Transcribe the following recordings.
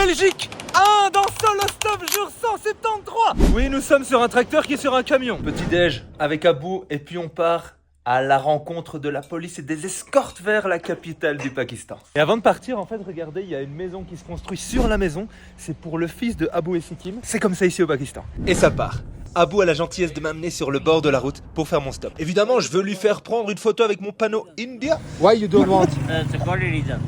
Belgique 1 dans Solo Stop jour 173. Oui, nous sommes sur un tracteur qui est sur un camion. Petit déj avec Abou et puis on part à la rencontre de la police et des escortes vers la capitale du Pakistan. Et avant de partir, en fait, regardez, il y a une maison qui se construit sur la maison. C'est pour le fils de Abou et Sikim. C'est comme ça ici au Pakistan. Et ça part. Abou a la gentillesse de m'amener sur le bord de la route pour faire mon stop. Évidemment, je veux lui faire prendre une photo avec mon panneau India. Why you don't want?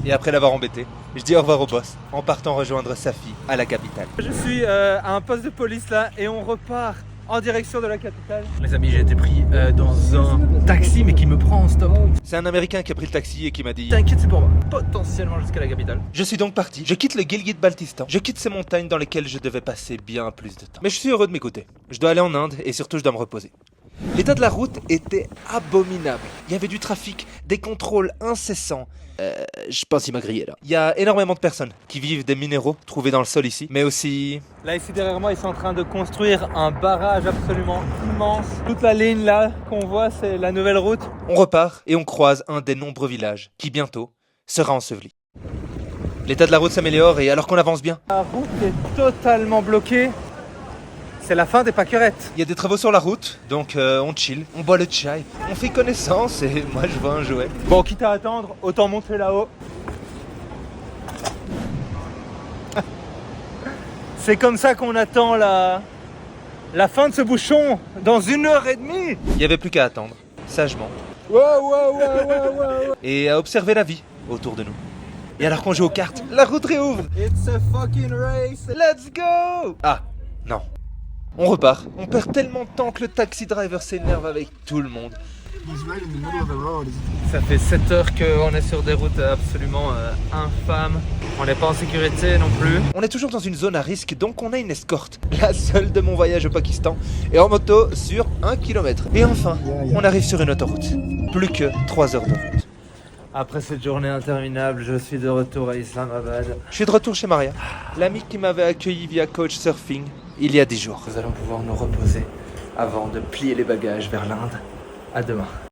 Et après l'avoir embêté, je dis au revoir au boss en partant rejoindre sa fille à la capitale. Je suis à un poste de police là et on repart en direction de la capitale. Les amis, j'ai été pris dans un taxi mais qui me prend en stop. C'est un Américain qui a pris le taxi et qui m'a dit: t'inquiète, c'est pour moi, potentiellement jusqu'à la capitale. Je suis donc parti, je quitte le Gilgit-Baltistan, je quitte ces montagnes dans lesquelles je devais passer bien plus de temps. Mais je suis heureux de m'écouter, je dois aller en Inde et surtout je dois me reposer. L'état de la route était abominable. Il y avait du trafic, des contrôles incessants. Je pense qu'il m'a grillé là. Il y a énormément de personnes qui vivent des minéraux trouvés dans le sol ici, mais aussi... Là ici derrière moi, ils sont en train de construire un barrage absolument immense. Toute la ligne là qu'on voit, c'est la nouvelle route. On repart et on croise un des nombreux villages qui bientôt sera enseveli. L'état de la route s'améliore et alors qu'on avance bien. La route est totalement bloquée. C'est la fin des pâquerettes. Il y a des travaux sur la route, donc on chill, on boit le chai, on fait connaissance et moi je vois un jouet. Bon, quitte à attendre, autant monter là-haut. C'est comme ça qu'on attend la fin de ce bouchon dans 1h30. Il n'y avait plus qu'à attendre, sagement. Et à observer la vie autour de nous. Et alors qu'on joue aux cartes, la route réouvre. It's a fucking race, let's go. Ah, non. On repart, on perd tellement de temps que le taxi driver s'énerve avec tout le monde. Ça fait 7 heures qu'on est sur des routes absolument infâmes. On n'est pas en sécurité non plus. On est toujours dans une zone à risque, donc on a une escorte. La seule de mon voyage au Pakistan. Et en moto sur 1 km. Et enfin, on arrive sur une autoroute. Plus que 3 heures de route. Après cette journée interminable, je suis de retour à Islamabad. Je suis de retour chez Maria, l'amie qui m'avait accueilli via Coach Surfing il y a 10 jours. Nous allons pouvoir nous reposer avant de plier les bagages vers l'Inde. À demain.